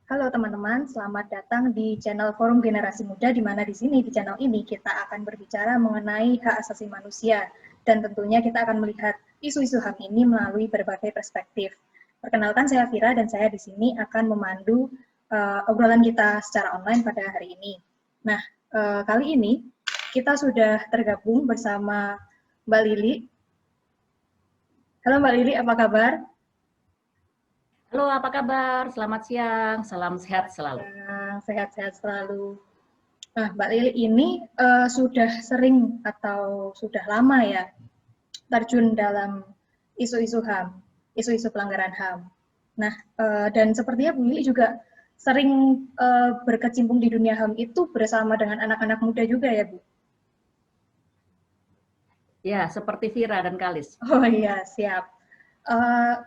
Halo teman-teman, selamat datang di channel Forum Generasi Muda, di mana di sini, di channel ini, kita akan berbicara mengenai hak asasi manusia. Dan tentunya kita akan melihat isu-isu HAM ini melalui berbagai perspektif. Perkenalkan, saya Vira, dan saya di sini akan memandu obrolan kita secara online pada hari ini. Nah, kali ini kita sudah tergabung bersama Mbak Lili. Halo Mbak Lili, apa kabar? Halo, apa kabar? Selamat siang, salam sehat selalu. Sehat-sehat selalu. Nah, Mbak Lili ini sudah sering atau sudah lama ya terjun dalam isu-isu HAM, isu-isu pelanggaran HAM. Nah, dan sepertinya Bu Lili juga sering berkecimpung di dunia HAM itu bersama dengan anak-anak muda juga ya, Bu? Ya, seperti Vira dan Kalis. Oh iya, siap. Uh,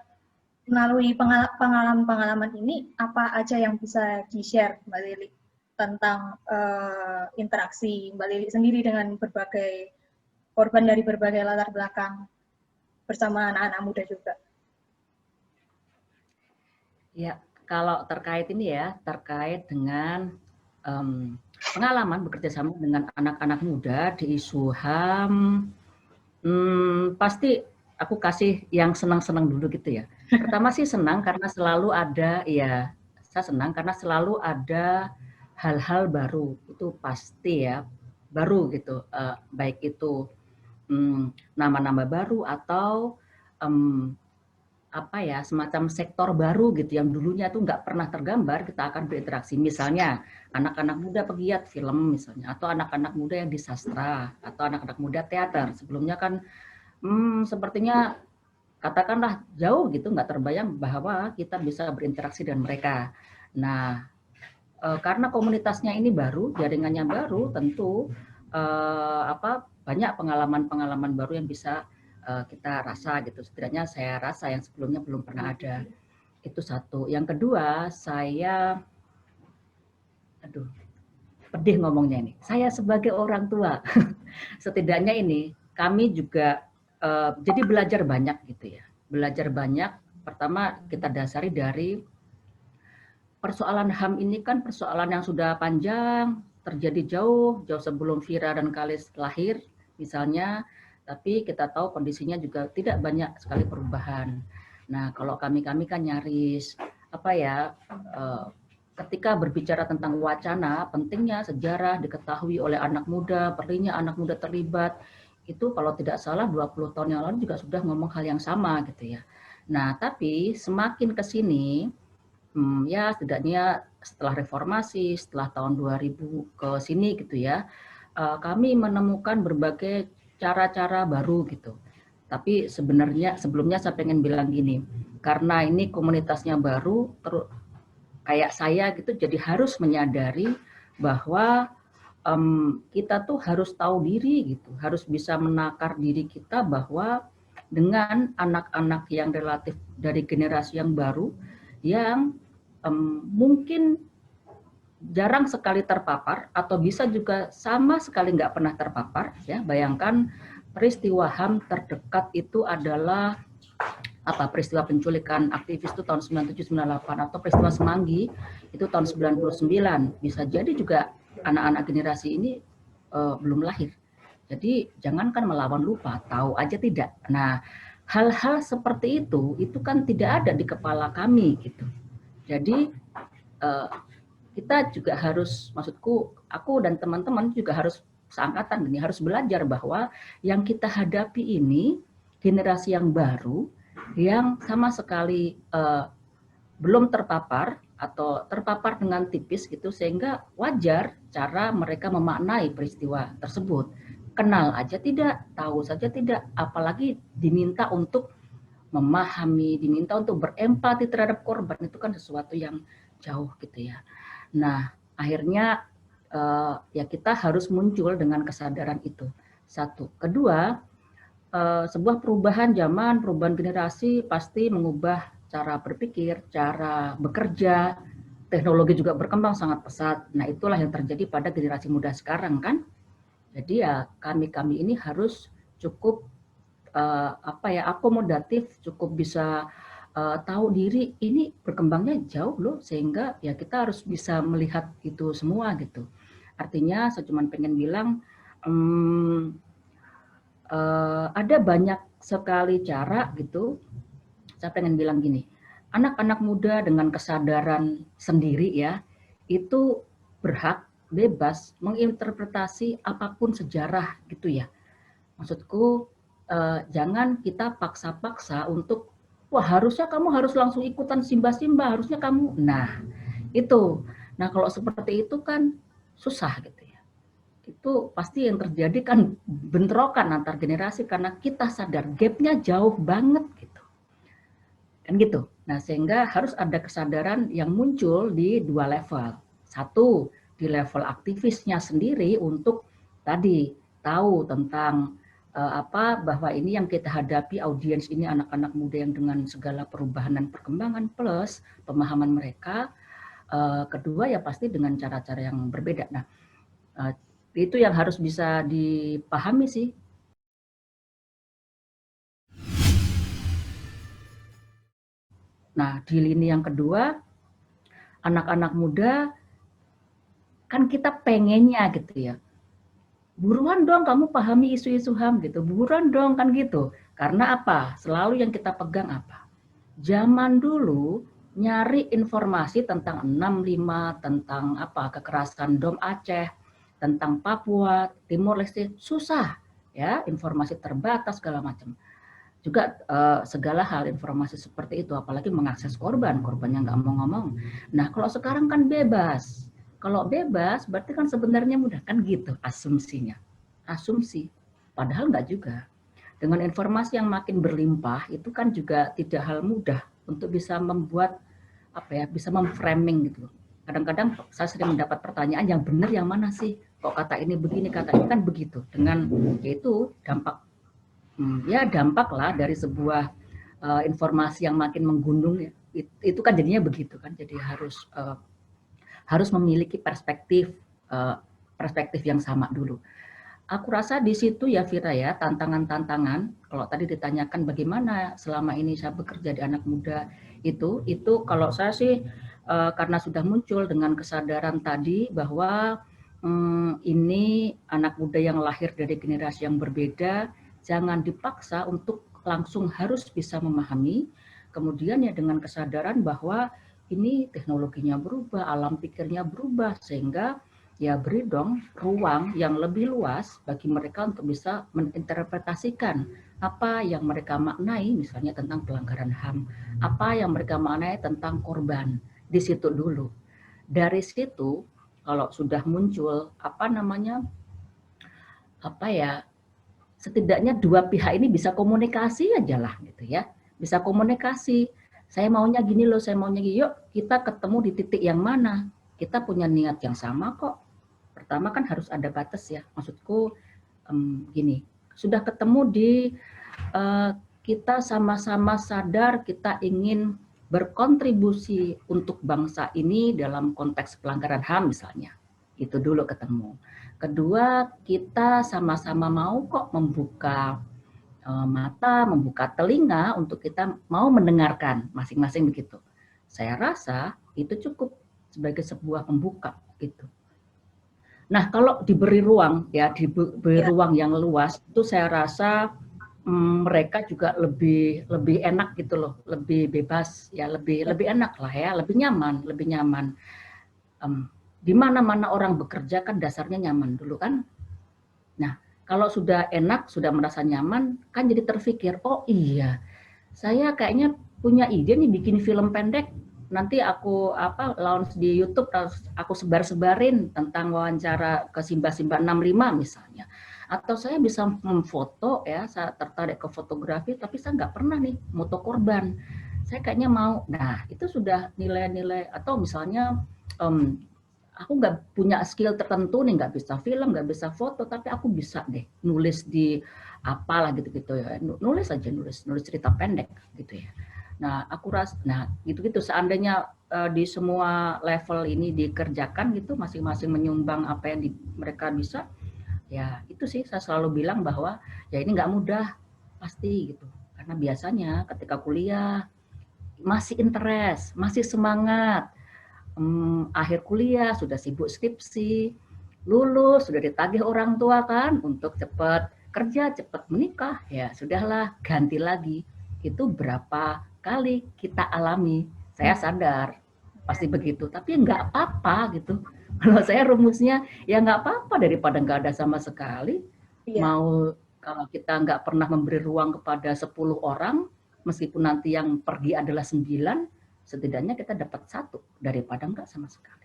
Melalui pengalaman-pengalaman ini, apa aja yang bisa di-share Mbak Lili tentang interaksi Mbak Lili sendiri dengan berbagai korban dari berbagai latar belakang bersama anak-anak muda juga? Ya, kalau terkait ini ya, terkait dengan pengalaman bekerja sama dengan anak-anak muda di isu HAM, pasti aku kasih yang senang-senang dulu gitu ya. Pertama sih senang karena selalu ada, ya saya senang karena selalu ada hal-hal baru, itu pasti ya, baru gitu, baik itu nama-nama baru atau apa ya, semacam sektor baru gitu yang dulunya tuh nggak pernah tergambar, kita akan berinteraksi. Misalnya anak-anak muda pegiat film misalnya, atau anak-anak muda yang di sastra, atau anak-anak muda teater. Sebelumnya kan sepertinya katakanlah jauh gitu, nggak terbayang bahwa kita bisa berinteraksi dengan mereka. Nah, karena komunitasnya ini baru, jaringannya baru, tentu banyak pengalaman-pengalaman baru yang bisa kita rasa gitu. Setidaknya saya rasa yang sebelumnya belum pernah ada. Itu satu. Yang kedua, aduh, pedih ngomongnya ini. Saya sebagai orang tua, setidaknya ini kami juga jadi belajar banyak gitu ya. Belajar banyak. Pertama kita dasari dari persoalan HAM ini kan persoalan yang sudah panjang, terjadi jauh sebelum Vira dan Kalis lahir misalnya, tapi kita tahu kondisinya juga tidak banyak sekali perubahan. Nah, kalau kami kan nyaris apa ya, ketika berbicara tentang wacana, pentingnya sejarah diketahui oleh anak muda, perlunya anak muda terlibat. Itu kalau tidak salah 20 tahun yang lalu juga sudah ngomong hal yang sama gitu ya. Nah, tapi semakin ke sini ya setidaknya setelah reformasi, setelah tahun 2000 ke sini gitu ya, kami menemukan berbagai cara-cara baru gitu. Tapi sebenarnya sebelumnya saya pengen bilang gini, karena ini komunitasnya baru, kayak saya gitu, jadi harus menyadari bahwa kita tuh harus tahu diri gitu, harus bisa menakar diri kita bahwa dengan anak-anak yang relatif dari generasi yang baru, yang mungkin jarang sekali terpapar atau bisa juga sama sekali nggak pernah terpapar ya. Bayangkan peristiwa HAM terdekat itu adalah peristiwa penculikan aktivis itu tahun 97-98 atau peristiwa Semanggi itu tahun 99. Bisa jadi juga anak-anak generasi ini belum lahir. Jadi jangankan melawan lupa, tahu aja tidak. Nah, hal-hal seperti itu kan tidak ada di kepala kami gitu. Jadi kita juga harus, maksudku aku dan teman-teman juga harus seangkatan ini harus belajar bahwa yang kita hadapi ini generasi yang baru yang sama sekali belum terpapar atau terpapar dengan tipis gitu, sehingga wajar cara mereka memaknai peristiwa tersebut. Kenal aja tidak, tahu saja tidak, apalagi diminta untuk memahami, diminta untuk berempati terhadap korban, itu kan sesuatu yang jauh gitu ya. Nah, akhirnya ya kita harus muncul dengan kesadaran itu. Satu. Kedua, sebuah perubahan zaman, perubahan generasi pasti mengubah cara berpikir, cara bekerja, teknologi juga berkembang sangat pesat. Nah, itulah yang terjadi pada generasi muda sekarang kan. Jadi ya kami ini harus cukup akomodatif, cukup bisa tahu diri ini berkembangnya jauh loh, sehingga ya kita harus bisa melihat itu semua gitu. Artinya saya cuma pengen bilang ada banyak sekali cara gitu. Saya pengen bilang gini, anak-anak muda dengan kesadaran sendiri ya, itu berhak bebas menginterpretasi apapun sejarah gitu ya. Maksudku jangan kita paksa-paksa untuk wah harusnya kamu harus langsung ikutan simba-simba, harusnya kamu. Nah, itu. Nah, kalau seperti itu kan susah gitu ya. Itu pasti yang terjadi kan bentrokan antar generasi karena kita sadar gapnya jauh banget gitu. Kan gitu. Nah, sehingga harus ada kesadaran yang muncul di dua level. Satu, di level aktivisnya sendiri untuk tadi tahu tentang bahwa ini yang kita hadapi audiens ini anak-anak muda yang dengan segala perubahan dan perkembangan plus pemahaman mereka. Kedua ya pasti dengan cara-cara yang berbeda. Nah, itu yang harus bisa dipahami sih. Nah, di lini yang kedua, anak-anak muda kan kita pengennya gitu ya. Buruan dong kamu pahami isu-isu HAM gitu. Buruan dong kan gitu. Karena apa? Selalu yang kita pegang apa? Zaman dulu nyari informasi tentang 65, tentang apa? Kekerasan Dom Aceh, tentang Papua, Timor Leste susah ya, informasi terbatas segala macam. Juga segala hal informasi seperti itu, apalagi mengakses korbannya nggak mau ngomong. Nah, kalau sekarang kan bebas. Kalau bebas, berarti kan sebenarnya mudah kan gitu asumsinya. Asumsi, padahal nggak juga. Dengan informasi yang makin berlimpah, itu kan juga tidak hal mudah untuk bisa membuat bisa memframing gitu. Kadang-kadang saya sering mendapat pertanyaan yang benar yang mana sih? Kok kata ini begini, kata ini kan begitu. Dengan yaitu dampak ya dampak lah dari sebuah informasi yang makin menggunung ya. Itu kan jadinya begitu kan, jadi harus memiliki perspektif yang sama dulu. Aku rasa di situ ya Vira ya, tantangan-tantangan. Kalau tadi ditanyakan bagaimana selama ini saya bekerja di anak muda itu kalau saya sih karena sudah muncul dengan kesadaran tadi bahwa ini anak muda yang lahir dari generasi yang berbeda, jangan dipaksa untuk langsung harus bisa memahami. Kemudian ya dengan kesadaran bahwa ini teknologinya berubah, alam pikirnya berubah, sehingga ya beri dong ruang yang lebih luas bagi mereka untuk bisa menginterpretasikan apa yang mereka maknai, misalnya tentang pelanggaran HAM, apa yang mereka maknai tentang korban, di situ dulu. Dari situ, kalau sudah muncul, setidaknya dua pihak ini bisa komunikasi aja lah, gitu ya. Bisa komunikasi, saya maunya gini loh, saya maunya gini, yuk kita ketemu di titik yang mana, kita punya niat yang sama kok. Pertama kan harus ada batas ya, maksudku gini, sudah ketemu di kita sama-sama sadar kita ingin berkontribusi untuk bangsa ini dalam konteks pelanggaran HAM misalnya, itu dulu ketemu. Kedua, kita sama-sama mau kok membuka mata, membuka telinga untuk kita mau mendengarkan masing-masing begitu. Saya rasa itu cukup sebagai sebuah pembuka gitu. Nah, kalau diberi ruang ya, diberi ruang yang luas, itu saya rasa mereka juga lebih enak gitu loh, lebih bebas ya, lebih enak lah ya, lebih nyaman. Di mana-mana orang bekerja kan dasarnya nyaman dulu kan. Nah, kalau sudah enak, sudah merasa nyaman, kan jadi terpikir, oh iya, saya kayaknya punya ide nih bikin film pendek. Nanti aku launch di YouTube, aku sebar-sebarin tentang wawancara ke Simba 65 misalnya. Atau saya bisa memfoto ya, saya tertarik ke fotografi, tapi saya nggak pernah nih moto korban. Saya kayaknya mau. Nah, itu sudah nilai-nilai. Atau misalnya aku nggak punya skill tertentu nih, nggak bisa film, nggak bisa foto, tapi aku bisa deh nulis di apalah gitu-gitu ya, nulis cerita pendek gitu ya. Nah aku gitu-gitu seandainya di semua level ini dikerjakan gitu, masing-masing menyumbang apa yang mereka bisa, ya itu sih saya selalu bilang bahwa ya ini nggak mudah pasti gitu, karena biasanya ketika kuliah masih interest, masih semangat. Akhir kuliah sudah sibuk skripsi, lulus sudah ditagih orang tua kan untuk cepat kerja, cepat menikah, ya sudahlah ganti lagi. Itu berapa kali kita alami. Saya sadar pasti begitu, tapi nggak apa-apa gitu. Kalau saya rumusnya ya nggak apa-apa daripada nggak ada sama sekali. Iya. Mau kalau kita nggak pernah memberi ruang kepada 10 orang, meskipun nanti yang pergi adalah 9, setidaknya kita dapat 1 daripada enggak sama sekali.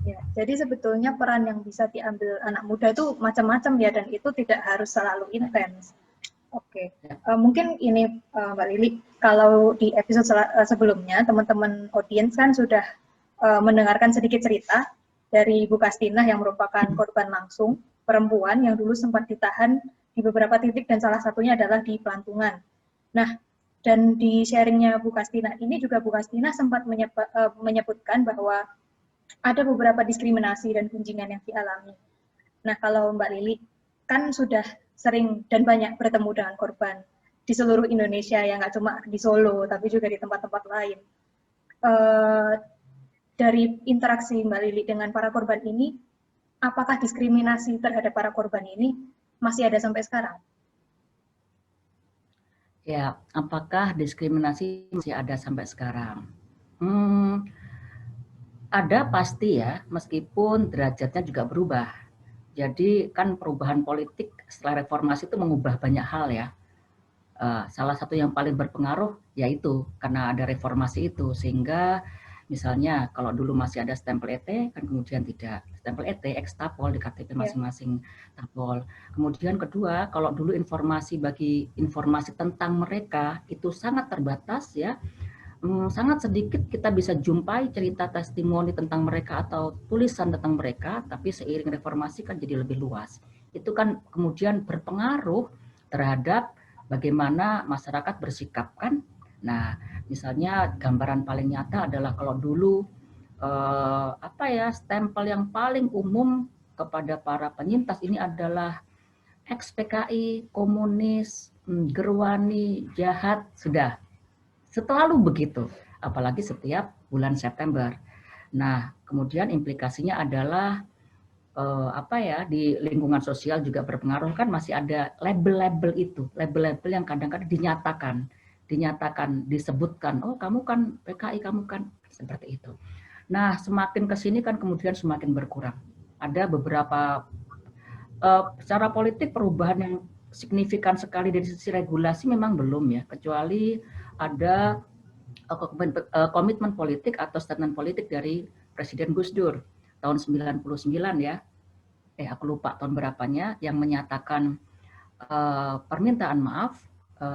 Ya, jadi sebetulnya peran yang bisa diambil anak muda itu macam-macam ya, dan itu tidak harus selalu intens. Oke, mungkin ini Mbak Lili, kalau di episode sebelumnya teman-teman audiens kan sudah mendengarkan sedikit cerita dari Bu Kastinah yang merupakan korban langsung, perempuan yang dulu sempat ditahan di beberapa titik dan salah satunya adalah di Pelantungan. Nah, dan di sharingnya Bu Kastinah ini juga Bu Kastinah sempat menyebutkan bahwa ada beberapa diskriminasi dan gunjingan yang dialami. Nah, kalau Mbak Lili kan sudah sering dan banyak bertemu dengan korban di seluruh Indonesia, ya nggak cuma di Solo, tapi juga di tempat-tempat lain. Dari interaksi Mbak Lili dengan para korban ini, apakah diskriminasi terhadap para korban ini masih ada sampai sekarang? Ya, apakah diskriminasi masih ada sampai sekarang? Ada pasti ya, meskipun derajatnya juga berubah. Jadi kan perubahan politik setelah reformasi itu mengubah banyak hal ya. Salah satu yang paling berpengaruh yaitu karena ada reformasi itu, sehingga misalnya kalau dulu masih ada stempel ET, kan kemudian tidak. Stempel ET, ex tapol di KTP masing-masing tapol. Kemudian kedua, kalau dulu informasi tentang mereka itu sangat terbatas ya, sangat sedikit kita bisa jumpai cerita testimoni tentang mereka atau tulisan tentang mereka, tapi seiring reformasi kan jadi lebih luas. Itu kan kemudian berpengaruh terhadap bagaimana masyarakat bersikap kan. Nah, misalnya gambaran paling nyata adalah kalau dulu stempel yang paling umum kepada para penyintas ini adalah ex-PKI, komunis, gerwani, jahat, sudah selalu begitu, apalagi setiap bulan September. Nah, kemudian implikasinya adalah di lingkungan sosial juga berpengaruh, kan masih ada label-label itu, label-label yang kadang-kadang dinyatakan, disebutkan, oh kamu kan PKI, kamu kan seperti itu. Nah, semakin ke sini kan kemudian semakin berkurang. Ada beberapa secara politik perubahan yang signifikan sekali dari sisi regulasi memang belum ya, kecuali ada komitmen politik atau statement politik dari Presiden Gus Dur tahun 99 ya, aku lupa tahun berapanya, yang menyatakan permintaan maaf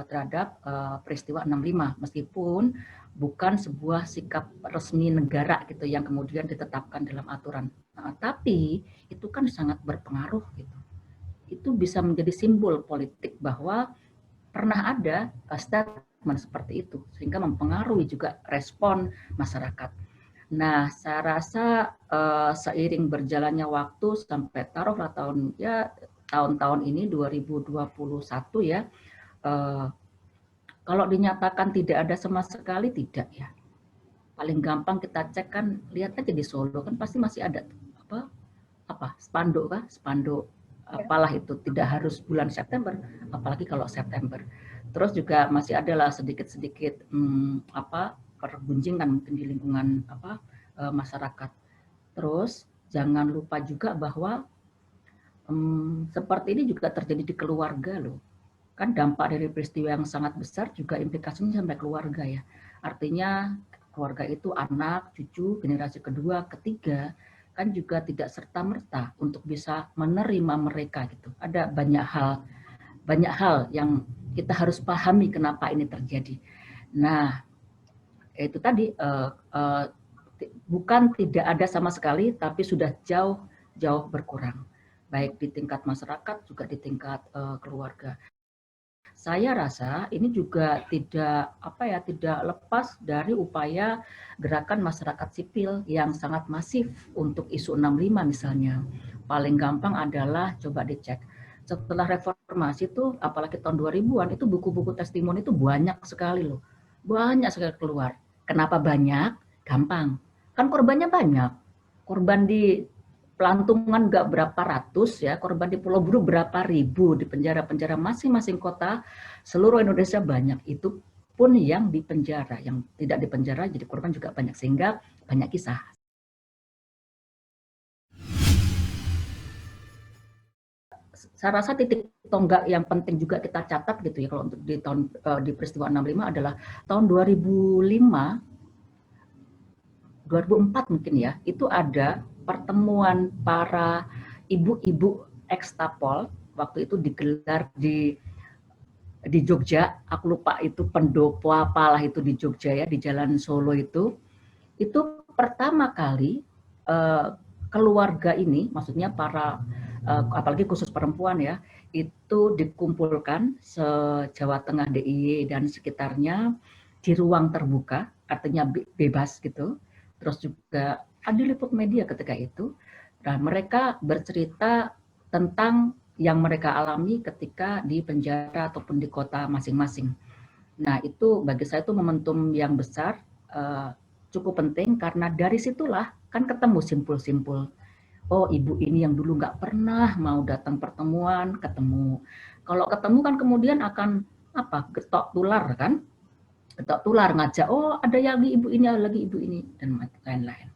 terhadap peristiwa 65, meskipun bukan sebuah sikap resmi negara gitu yang kemudian ditetapkan dalam aturan. Tapi itu kan sangat berpengaruh gitu. Itu bisa menjadi simbol politik bahwa pernah ada statement seperti itu, sehingga mempengaruhi juga respon masyarakat. Nah, saya rasa seiring berjalannya waktu sampai taruhlah tahun-tahun ini 2021 ya, kalau dinyatakan tidak ada sama sekali, tidak ya. Paling gampang kita cek kan, lihat aja di Solo kan pasti masih ada spanduk apalah itu, tidak harus bulan September, apalagi kalau September. Terus juga masih adalah sedikit-sedikit pergunjingan mungkin di lingkungan masyarakat. Terus jangan lupa juga bahwa seperti ini juga terjadi di keluarga loh. Kan dampak dari peristiwa yang sangat besar juga implikasinya sampai keluarga ya. Artinya keluarga itu anak, cucu, generasi kedua, ketiga, kan juga tidak serta-merta untuk bisa menerima mereka gitu. Ada banyak hal yang kita harus pahami kenapa ini terjadi. Nah, itu tadi bukan tidak ada sama sekali, tapi sudah jauh berkurang, baik di tingkat masyarakat juga di tingkat keluarga. Saya rasa ini juga tidak lepas dari upaya gerakan masyarakat sipil yang sangat masif untuk isu 65 misalnya. Paling gampang adalah coba dicek setelah reformasi itu, apalagi tahun 2000-an, itu buku-buku testimoni itu banyak sekali loh. Banyak sekali keluar. Kenapa banyak? Gampang. Kan korbannya banyak. Korban di pelantungan nggak berapa ratus ya, korban di Pulau Buru berapa ribu, di penjara-penjara masing-masing kota, seluruh Indonesia banyak. Itu pun yang di penjara, yang tidak di penjara jadi korban juga banyak, sehingga banyak kisah. Saya rasa titik tonggak yang penting juga kita catat gitu ya, kalau untuk di peristiwa 65 adalah tahun 2005, 2004 mungkin ya, itu ada pertemuan para ibu-ibu ekstapol, waktu itu digelar di Jogja, aku lupa itu pendopo apalah itu di Jogja ya, di Jalan Solo itu pertama kali keluarga ini, maksudnya para apalagi khusus perempuan ya, itu dikumpulkan se-Jawa Tengah, DIY dan sekitarnya di ruang terbuka, artinya bebas gitu. Terus juga ada liput media ketika itu. Nah, mereka bercerita tentang yang mereka alami ketika di penjara ataupun di kota masing-masing. Nah, itu bagi saya itu momentum yang besar, cukup penting, karena dari situlah kan ketemu simpul-simpul. Oh, ibu ini yang dulu nggak pernah mau datang pertemuan, ketemu. Kalau ketemu kan kemudian akan apa? Getok tular kan? Getok tular, ngajak, oh ada yang ibu ini, ada lagi ibu ini, dan lain-lain.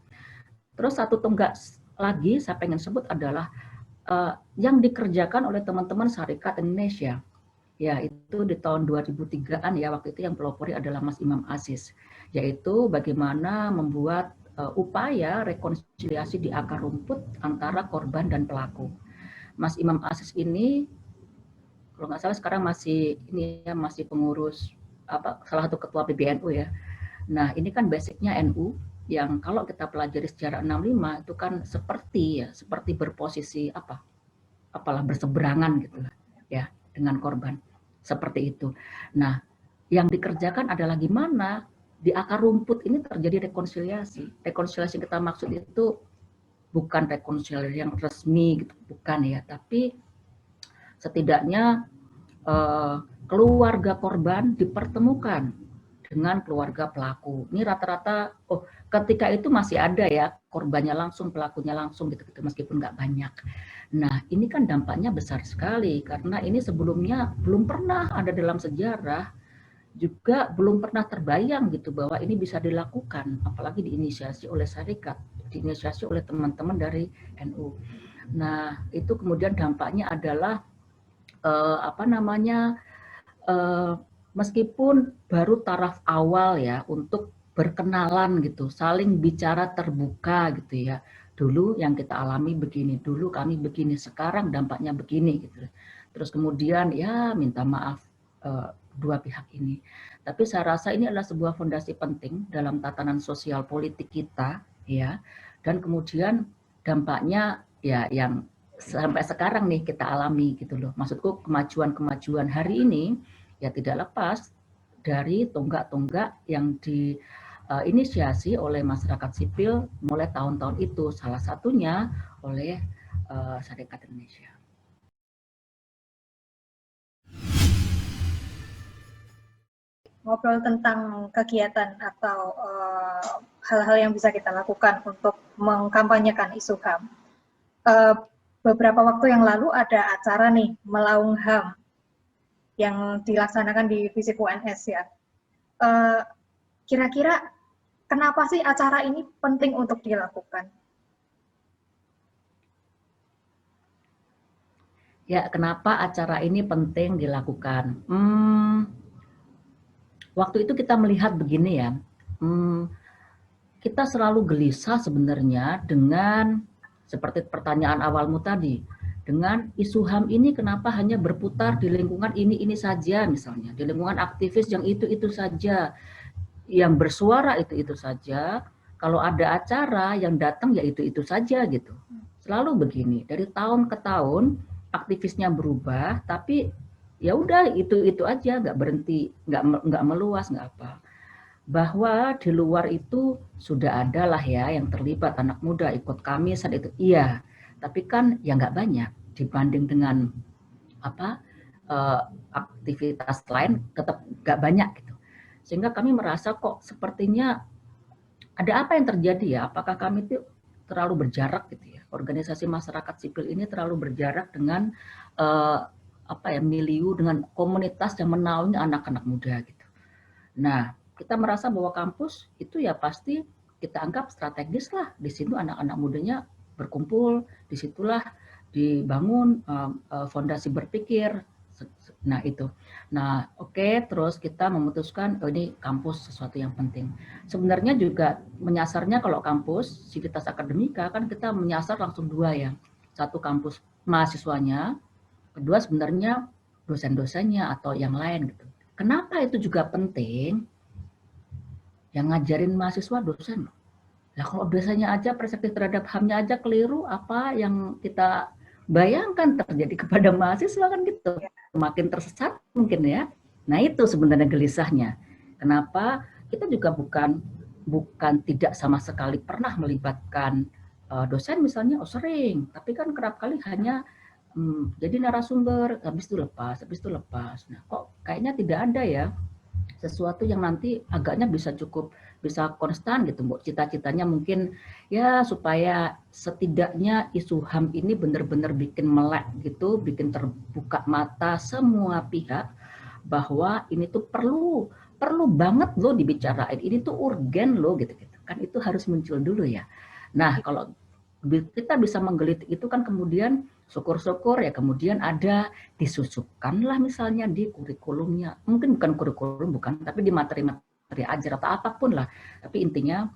Terus satu tonggak lagi saya pengen sebut adalah yang dikerjakan oleh teman-teman Sarekat Indonesia. Ya, itu di tahun 2003-an ya, waktu itu yang pelopori adalah Mas Imam Aziz, yaitu bagaimana membuat upaya rekonsiliasi di akar rumput antara korban dan pelaku. Mas Imam Aziz ini, kalau nggak salah sekarang masih ini ya, masih pengurus salah satu ketua PBNU ya. Nah, ini kan basicnya NU, yang kalau kita pelajari sejarah 65 itu kan seperti berposisi apalah berseberangan gitu lah ya dengan korban, seperti itu. Nah, yang dikerjakan adalah gimana di akar rumput ini terjadi rekonsiliasi. Rekonsiliasi yang kita maksud itu bukan rekonsiliasi yang resmi gitu, bukan ya, tapi setidaknya keluarga korban dipertemukan dengan keluarga pelaku. Ini rata-rata, ketika itu masih ada ya korbannya langsung, pelakunya langsung gitu, meskipun nggak banyak. Nah, ini kan dampaknya besar sekali, karena ini sebelumnya belum pernah ada dalam sejarah, juga belum pernah terbayang gitu bahwa ini bisa dilakukan, apalagi diinisiasi oleh Sarekat, diinisiasi oleh teman-teman dari NU. Nah, itu kemudian dampaknya adalah meskipun baru taraf awal ya untuk berkenalan gitu, saling bicara terbuka gitu ya. Dulu yang kita alami begini, dulu kami begini, sekarang dampaknya begini gitu. Terus kemudian ya minta maaf dua pihak ini. Tapi saya rasa ini adalah sebuah fondasi penting dalam tatanan sosial politik kita ya. Dan kemudian dampaknya ya yang sampai sekarang nih kita alami gitu loh. Maksudku kemajuan-kemajuan hari ini ya tidak lepas dari tonggak-tonggak yang diinisiasi oleh masyarakat sipil mulai tahun-tahun itu, salah satunya oleh Sarekat Indonesia. Ngobrol tentang kegiatan atau hal-hal yang bisa kita lakukan untuk mengkampanyekan isu HAM. Beberapa waktu yang lalu ada acara nih, Melaung HAM, yang dilaksanakan di FISIP UNS ya. Kira-kira kenapa sih acara ini penting untuk dilakukan? Ya, kenapa acara ini penting dilakukan? Waktu itu kita melihat begini ya, kita selalu gelisah sebenarnya dengan seperti pertanyaan awalmu tadi, dengan isu HAM ini kenapa hanya berputar di lingkungan ini saja, misalnya di lingkungan aktivis yang itu saja, yang bersuara itu saja. Kalau ada acara yang datang ya itu saja gitu. Selalu begini, dari tahun ke tahun aktivisnya berubah, tapi ya udah itu aja, nggak berhenti, nggak meluas, nggak apa. Bahwa di luar itu sudah ada lah ya yang terlibat, anak muda ikut kami saat itu, iya. Tapi kan ya nggak banyak dibanding dengan apa aktivitas lain tetap nggak banyak gitu. Sehingga kami merasa kok sepertinya ada apa yang terjadi ya? Apakah kami itu terlalu berjarak gitu ya? Organisasi masyarakat sipil ini terlalu berjarak dengan apa ya, milieu, dengan komunitas yang menaungi anak-anak muda gitu. Nah, kita merasa bahwa kampus itu ya pasti kita anggap strategis lah. Di situ anak-anak mudanya berkumpul, disitulah dibangun fondasi berpikir. Nah itu. Nah oke, terus kita memutuskan ini kampus sesuatu yang penting. Sebenarnya juga menyasarnya kalau kampus Civitas Akademika kan kita menyasar langsung dua ya. Satu kampus mahasiswanya, kedua sebenarnya dosen-dosennya atau yang lain gitu. Kenapa itu juga penting? Yang ngajarin mahasiswa dosen. Nah kalau dosennya aja perspektif terhadap HAM-nya aja keliru, apa yang kita bayangkan terjadi kepada mahasiswa kan gitu. Makin tersesat mungkin ya. Nah itu sebenarnya gelisahnya. Kenapa kita juga bukan tidak sama sekali pernah melibatkan dosen misalnya, sering, tapi kan kerap kali hanya jadi narasumber, habis itu lepas. Nah kok kayaknya tidak ada ya sesuatu yang nanti agaknya bisa konstan gitu, Bu. Cita-citanya mungkin ya supaya setidaknya isu HAM ini benar-benar bikin melek gitu, bikin terbuka mata semua pihak bahwa ini tuh perlu banget loh dibicarain. Ini tuh urgen loh gitu-gitu. Kan itu harus muncul dulu ya. Nah, kalau kita bisa menggelitik itu kan kemudian syukur-syukur ya kemudian ada disusupkanlah misalnya di kurikulumnya, mungkin bukan kurikulum bukan, tapi di materi-materi ajar atau apapun lah, tapi intinya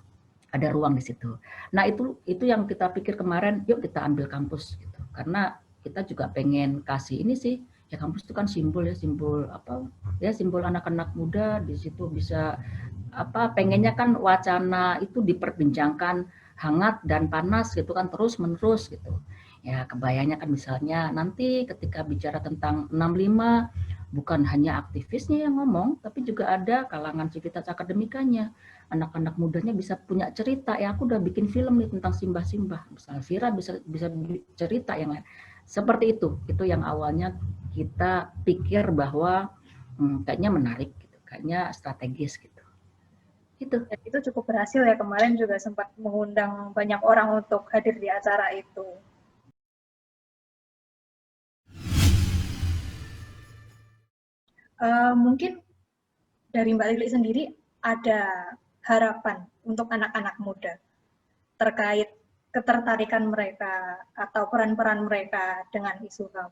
ada ruang di situ. Nah itu yang kita pikir kemarin, yuk kita ambil kampus gitu, karena kita juga pengen kasih ini sih, ya kampus itu kan simbol ya, simbol apa ya, simbol anak-anak muda di situ bisa apa, pengennya kan wacana itu diperbincangkan hangat dan panas gitu kan terus menerus gitu. Ya kebayangnya kan misalnya nanti ketika bicara tentang 65 bukan hanya aktivisnya yang ngomong, tapi juga ada kalangan civitas akademikanya. Anak-anak mudanya bisa punya cerita, ya aku udah bikin film nih tentang simbah-simbah. Misalnya Vira bisa cerita yang lain. Seperti itu yang awalnya kita pikir bahwa kayaknya menarik gitu, kayaknya strategis gitu. Dan itu cukup berhasil ya, kemarin juga sempat mengundang banyak orang untuk hadir di acara itu. Mungkin dari Mbak Lili sendiri ada harapan untuk anak-anak muda terkait ketertarikan mereka atau peran-peran mereka dengan isu HAM?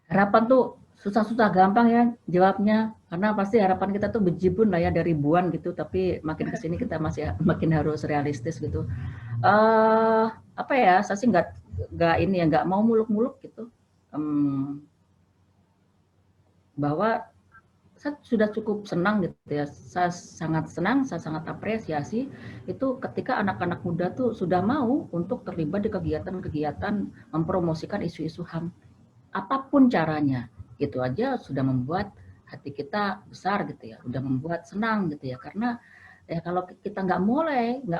Harapan tuh susah-susah gampang ya jawabnya, karena pasti harapan kita tuh bejibun lah ya dari ribuan gitu, tapi makin kesini kita masih makin harus realistis gitu. Apa ya, saya sih nggak ini ya, nggak mau muluk-muluk gitu. Bahwa saya sudah cukup senang gitu ya, saya sangat senang, saya sangat apresiasi itu ketika anak-anak muda tuh sudah mau untuk terlibat di kegiatan-kegiatan mempromosikan isu-isu HAM. Apapun caranya, itu aja sudah membuat hati kita besar gitu ya, udah membuat senang gitu ya, karena ya kalau kita nggak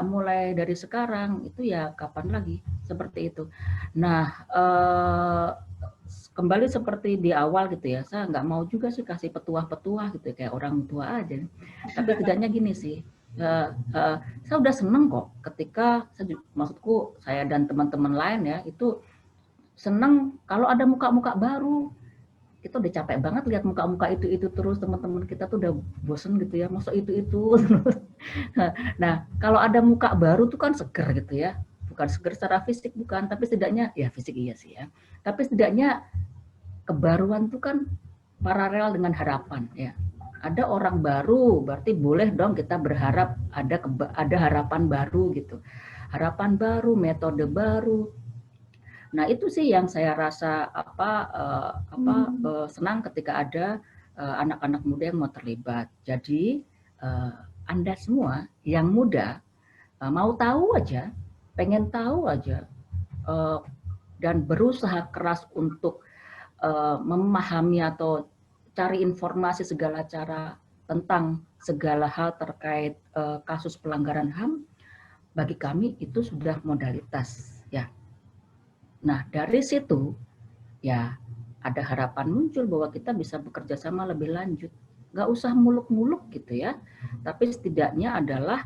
mulai dari sekarang itu ya kapan lagi, seperti itu. Nah kembali seperti di awal gitu ya, saya nggak mau juga sih kasih petuah-petuah gitu ya, kayak orang tua aja, tapi setidaknya gini sih, saya udah seneng kok ketika maksudku saya dan teman-teman lain ya itu seneng kalau ada muka-muka baru. Kita udah capek banget lihat muka-muka itu terus, teman-teman kita tuh udah bosen gitu ya, masa itu terus. Nah kalau ada muka baru tuh kan seger gitu ya, bukan seger secara fisik bukan, tapi setidaknya ya fisik iya sih ya, tapi setidaknya kebaruan tuh kan paralel dengan harapan ya. Ada orang baru, berarti boleh dong kita berharap ada harapan baru gitu. Harapan baru, metode baru. Nah itu sih yang saya rasa senang ketika ada anak-anak muda yang mau terlibat. Jadi Anda semua yang muda mau tahu aja, pengen tahu aja, dan berusaha keras untuk memahami atau cari informasi segala cara tentang segala hal terkait kasus pelanggaran HAM, bagi kami itu sudah modalitas ya. Nah, dari situ ya ada harapan muncul bahwa kita bisa bekerja sama lebih lanjut. Nggak usah muluk-muluk gitu ya, tapi setidaknya adalah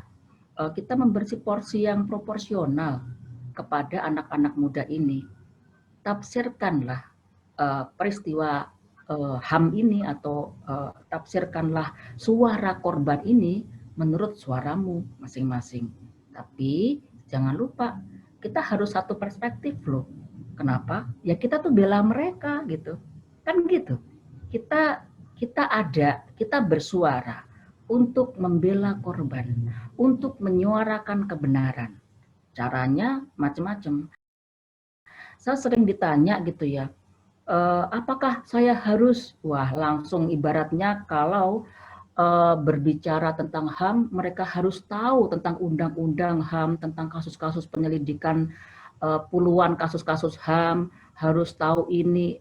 kita memberi porsi yang proporsional kepada anak-anak muda ini. Tafsirkanlah peristiwa HAM ini atau tafsirkanlah suara korban ini menurut suaramu masing-masing. Tapi jangan lupa kita harus satu perspektif loh. Kenapa? Ya kita tuh bela mereka gitu. Kan gitu. Kita bersuara untuk membela korban, untuk menyuarakan kebenaran. Caranya macam-macam. Saya sering ditanya gitu ya, apakah saya harus, wah langsung ibaratnya kalau berbicara tentang HAM, mereka harus tahu tentang undang-undang HAM, tentang kasus-kasus penyelidikan puluhan kasus-kasus HAM, harus tahu ini,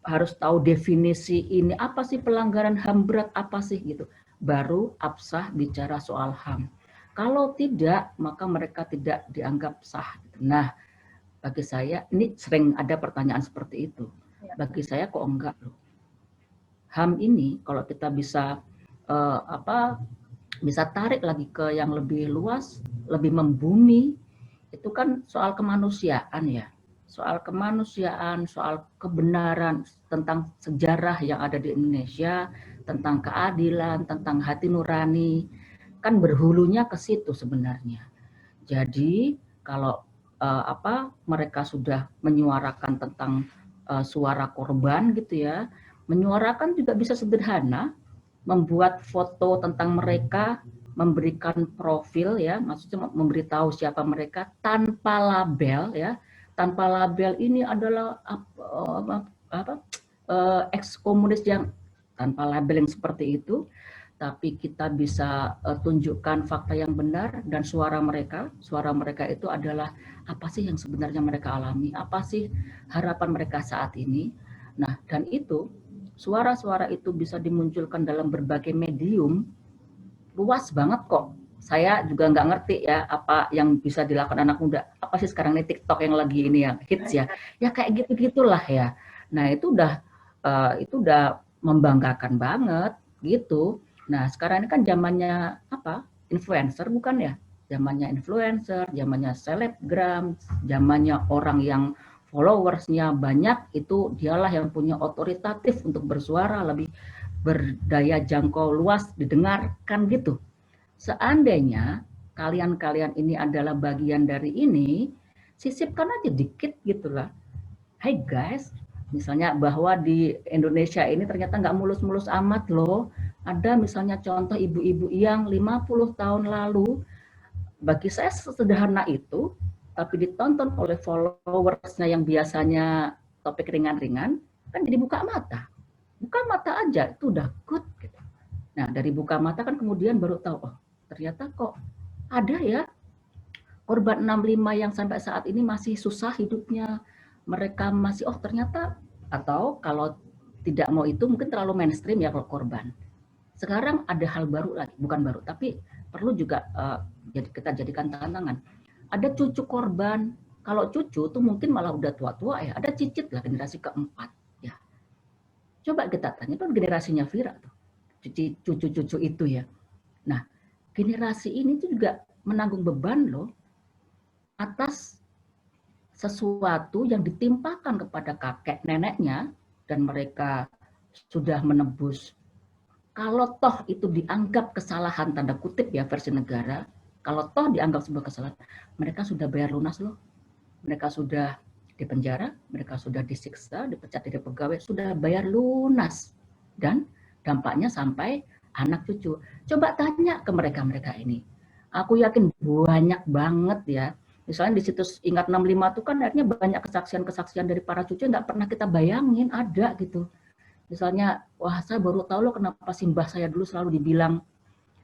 harus tahu definisi ini, apa sih pelanggaran HAM berat, apa sih gitu. Baru absah bicara soal HAM. Kalau tidak, maka mereka tidak dianggap sah. Nah, bagi saya, ini sering ada pertanyaan seperti itu. Bagi saya kok enggak loh. HAM ini kalau kita bisa bisa tarik lagi ke yang lebih luas, lebih membumi, itu kan soal kemanusiaan ya. Soal kemanusiaan, soal kebenaran, tentang sejarah yang ada di Indonesia, tentang keadilan, tentang hati nurani, kan berhulunya ke situ sebenarnya. Jadi kalau mereka sudah menyuarakan tentang suara korban gitu ya, menyuarakan juga bisa sederhana, membuat foto tentang mereka, memberikan profil ya, maksudnya memberitahu siapa mereka tanpa label ya, tanpa label ini adalah ex komunis yang tanpa label yang seperti itu, tapi kita bisa tunjukkan fakta yang benar dan suara mereka itu adalah apa sih yang sebenarnya mereka alami, apa sih harapan mereka saat ini. Nah, dan itu suara-suara itu bisa dimunculkan dalam berbagai medium, luas banget kok. Saya juga nggak ngerti ya apa yang bisa dilakukan anak muda. Apa sih sekarang ini TikTok yang lagi ini ya hits ya. Ya kayak gitu-gitulah ya. Nah itu udah membanggakan banget gitu. Nah sekarang ini kan zamannya apa? Influencer bukan ya? Zamannya influencer, zamannya selebgram, zamannya orang yang followersnya banyak, itu dialah yang punya otoritatif untuk bersuara, lebih berdaya jangkau luas, didengarkan gitu. Seandainya kalian-kalian ini adalah bagian dari ini, sisipkan aja dikit gitulah. Hai guys, misalnya bahwa di Indonesia ini ternyata nggak mulus-mulus amat loh. Ada misalnya contoh ibu-ibu yang 50 tahun lalu, bagi saya sesederhana itu, tapi ditonton oleh followersnya yang biasanya topik ringan-ringan, kan jadi buka mata. Buka mata aja, itu udah good. Gitu. Nah, dari buka mata kan kemudian baru tahu, oh ternyata kok ada ya korban 65 yang sampai saat ini masih susah hidupnya. Mereka masih, oh ternyata, atau kalau tidak mau itu mungkin terlalu mainstream ya kalau korban. Sekarang ada hal baru lagi, bukan baru, tapi perlu juga kita jadikan tantangan. Ada cucu korban, kalau cucu tuh mungkin malah udah tua-tua ya, ada cicit lah generasi keempat ya. Coba kita tanya, itu generasinya Vira tuh, cucu-cucu itu ya. Nah, generasi ini tuh juga menanggung beban loh atas sesuatu yang ditimpakan kepada kakek neneknya dan mereka sudah menebus. Kalau toh itu dianggap kesalahan tanda kutip ya versi negara, kalau toh dianggap sebuah kesalahan, mereka sudah bayar lunas loh. Mereka sudah dipenjara, mereka sudah disiksa, dipecat dari pegawai, sudah bayar lunas. Dan dampaknya sampai anak cucu. Coba tanya ke mereka-mereka ini. Aku yakin banyak banget ya. Misalnya di situs Ingat 65 itu kan akhirnya banyak kesaksian-kesaksian dari para cucu yang nggak pernah kita bayangin ada gitu. Misalnya, wah saya baru tahu loh kenapa simbah saya dulu selalu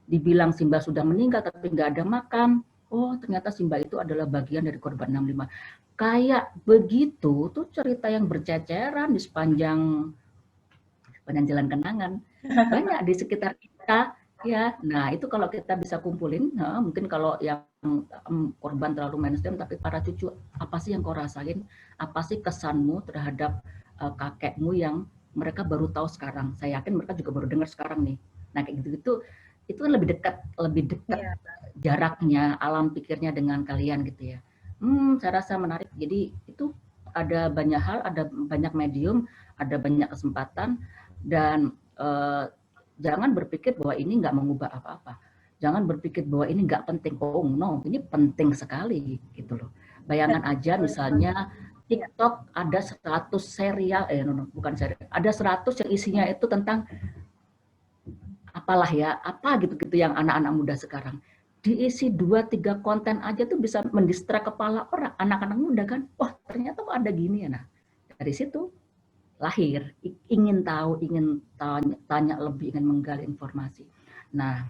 dibilang simbah sudah meninggal tapi nggak ada makam. Oh ternyata simbah itu adalah bagian dari korban 65. Kayak begitu tuh cerita yang berceceran di sepanjang jalan kenangan. Banyak di sekitar kita Ya, nah itu kalau kita bisa kumpulin, mungkin kalau yang korban terlalu mainstream, tapi para cucu, apa sih yang kau rasain? Apa sih kesanmu terhadap kakekmu yang mereka baru tahu sekarang? Saya yakin mereka juga baru dengar sekarang nih. Nah kayak gitu-gitu, itu kan lebih dekat Iya, jaraknya, alam pikirnya dengan kalian gitu ya. Saya rasa menarik. Jadi itu ada banyak hal, ada banyak medium, ada banyak kesempatan, dan jangan berpikir bahwa ini nggak mengubah apa-apa. Jangan berpikir bahwa ini nggak penting. Oh no, ini penting sekali gitu loh. Bayangkan aja misalnya iya, TikTok ada 100 serial, no, bukan serial, ada 100 yang isinya itu tentang apalah ya, apa gitu-gitu yang anak-anak muda sekarang. Diisi 2-3 konten aja tuh bisa mendistrak kepala orang, anak-anak muda kan. Wah ternyata kok ada gini ya. Nah dari situ lahir ingin tahu, ingin tanya lebih, ingin menggali informasi. Nah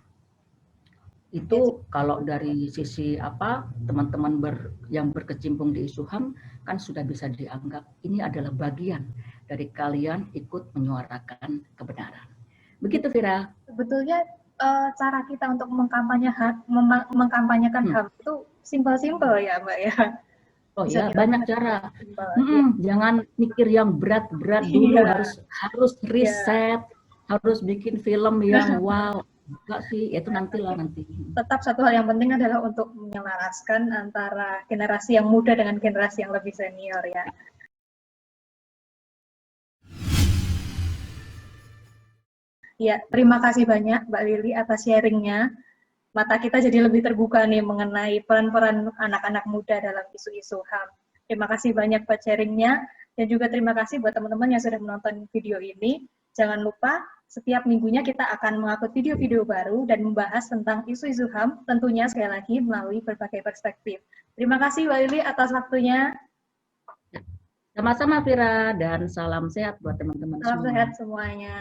iya, itu kalau dari sisi apa teman-teman yang berkecimpung di isu HAM kan sudah bisa dianggap ini adalah bagian dari kalian ikut menyuarakan kebenaran. Begitu Vira. sebetulnya cara kita untuk mengkampanyekan Hmm. HAM itu simpel-simpel ya Mbak ya. Oh Bisa ya, banyak dilakukan cara. dengan simpel. Iya, Jangan mikir yang berat-berat dulu, iya, harus iya. riset, harus bikin film yang wow. Enggak sih, itu nantilah nanti. Tetap satu hal yang penting adalah untuk menyelaraskan antara generasi yang muda dengan generasi yang lebih senior ya. Ya, terima kasih banyak Mbak Lili atas sharingnya. Mata kita jadi lebih terbuka nih mengenai peran-peran anak-anak muda dalam isu-isu HAM. Terima kasih banyak buat sharingnya, dan juga terima kasih buat teman-teman yang sudah menonton video ini. Jangan lupa, setiap minggunya kita akan mengupload video-video baru dan membahas tentang isu-isu HAM, tentunya sekali lagi melalui berbagai perspektif. Terima kasih Mbak Lili atas waktunya. Sama-sama Vira, dan salam sehat buat teman-teman Salam semua. sehat semuanya.